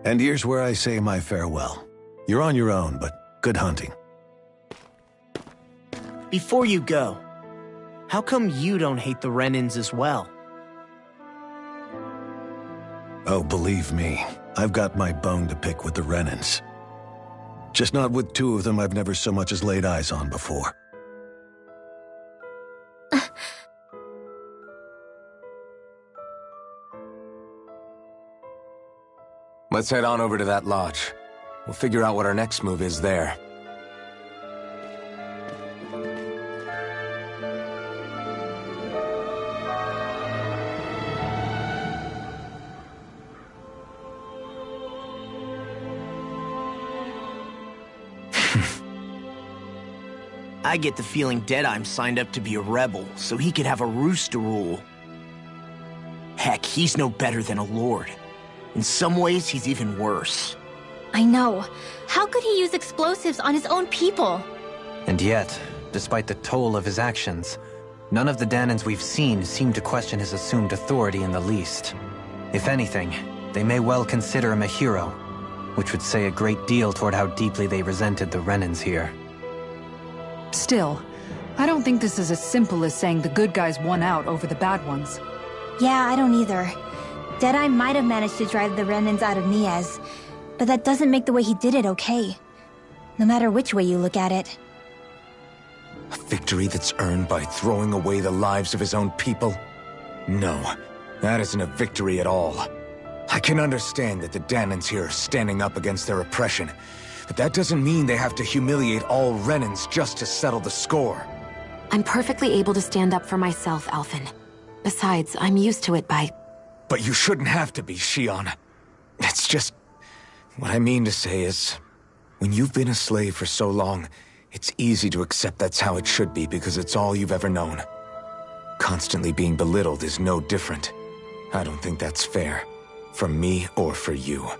And here's where I say my farewell. You're on your own, but good hunting. Before you go, how come you don't hate the Renans as well? Oh, believe me, I've got my bone to pick with the Renans. Just not with two of them I've never so much as laid eyes on before. Let's head on over to that lodge. We'll figure out what our next move is there. I get the feeling Deadeye's signed up to be a rebel, so he could have a roost to rule. Heck, he's no better than a lord. In some ways, he's even worse. I know. How could he use explosives on his own people? And yet, despite the toll of his actions, none of the Danans we've seen seem to question his assumed authority in the least. If anything, they may well consider him a hero, which would say a great deal toward how deeply they resented the Renans here. Still, I don't think this is as simple as saying the good guys won out over the bad ones. Yeah, I don't either. Deadeye might have managed to drive the Renans out of Niaz, but that doesn't make the way he did it okay. No matter which way you look at it. A victory that's earned by throwing away the lives of his own people? No, that isn't a victory at all. I can understand that the Danans here are standing up against their oppression, but that doesn't mean they have to humiliate all Renans just to settle the score. I'm perfectly able to stand up for myself, Alphen. Besides, I'm used to it by... But you shouldn't have to be, Shion. It's just... What I mean to say is, when you've been a slave for so long, it's easy to accept that's how it should be because it's all you've ever known. Constantly being belittled is no different. I don't think that's fair. For me or for you.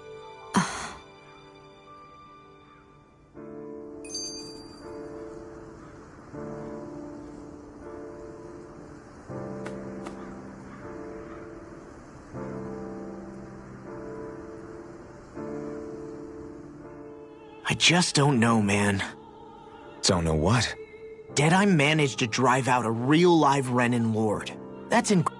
I just don't know, man. Don't know what? Deadeye managed to drive out a real live Renan lord. That's incredible.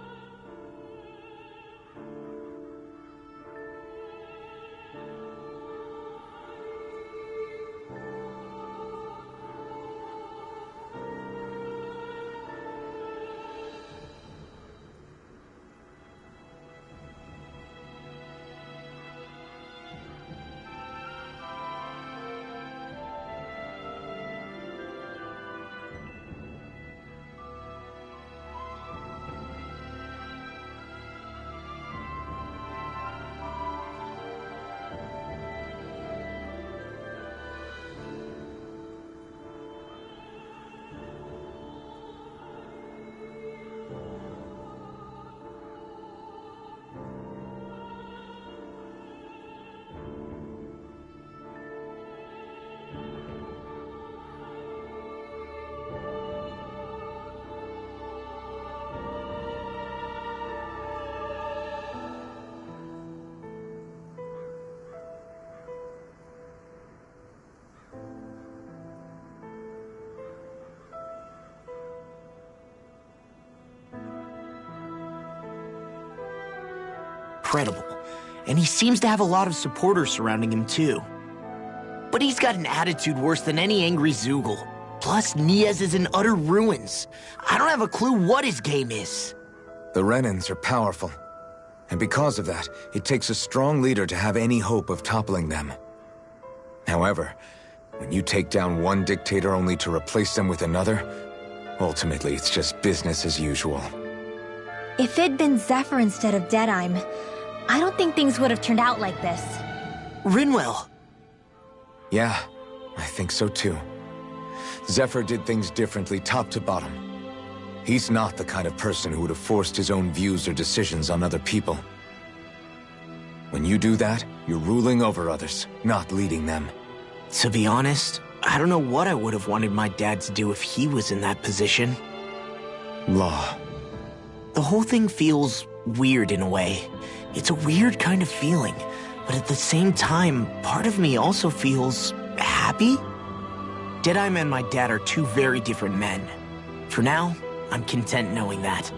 And he seems to have a lot of supporters surrounding him too. But he's got an attitude worse than any angry Zoogle. Plus, Niaz is in utter ruins. I don't have a clue what his game is. The Renans are powerful. And because of that, it takes a strong leader to have any hope of toppling them. However, when you take down one dictator only to replace them with another, ultimately it's just business as usual. If it'd been Zephyr instead of Deadeye, I don't think things would have turned out like this. Rinwell. Yeah, I think so too. Zephyr did things differently top to bottom. He's not the kind of person who would have forced his own views or decisions on other people. When you do that, you're ruling over others, not leading them. To be honest, I don't know what I would have wanted my dad to do if he was in that position. Law. The whole thing feels weird in a way. It's a weird kind of feeling. but at the same time, part of me also feels happy. Deadeye and my dad are two very different men. For now, I'm content knowing that.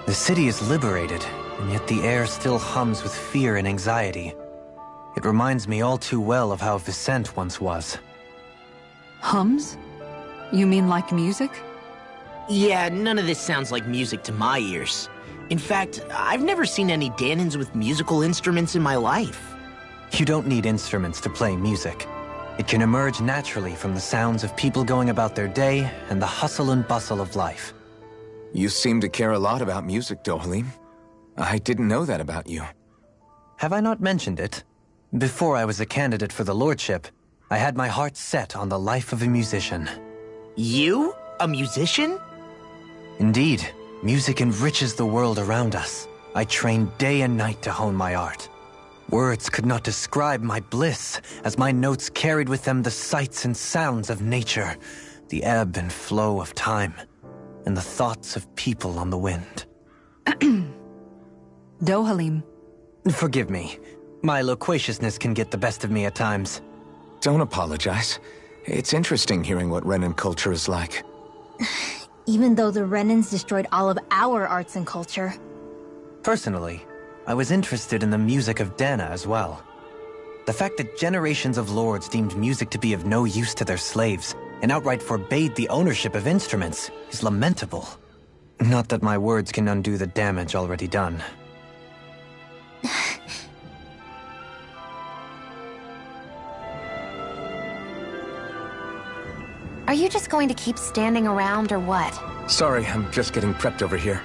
The city is liberated, and yet the air still hums with fear and anxiety. It reminds me all too well of how Vicente once was. Hums? You mean like music? Yeah, none of this sounds like music to my ears. In fact, I've never seen any Danans with musical instruments in my life. You don't need instruments to play music. It can emerge naturally from the sounds of people going about their day and the hustle and bustle of life. You seem to care a lot about music, Dohalim. I didn't know that about you. Have I not mentioned it? Before I was a candidate for the lordship, I had my heart set on the life of a musician. You? A musician? Indeed, music enriches the world around us. I trained day and night to hone my art. Words could not describe my bliss, as my notes carried with them the sights and sounds of nature, the ebb and flow of time, and the thoughts of people on the wind. Dohalim. Forgive me. My loquaciousness can get the best of me at times. Don't apologize. It's interesting hearing what Renan culture is like. Even though the Renans destroyed all of our arts and culture. Personally, I was interested in the music of Dana as well. The fact that generations of lords deemed music to be of no use to their slaves and outright forbade the ownership of instruments is lamentable. Not that my words can undo the damage already done. Are you just going to keep standing around or what? Sorry, I'm just getting prepped over here.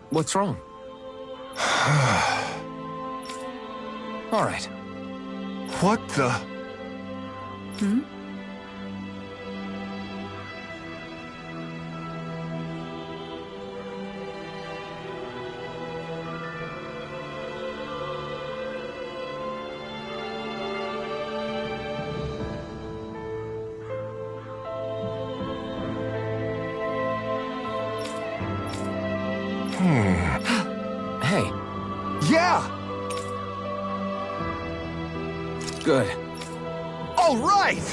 What's wrong? All right. What the? Hey, Yeah! good. All right!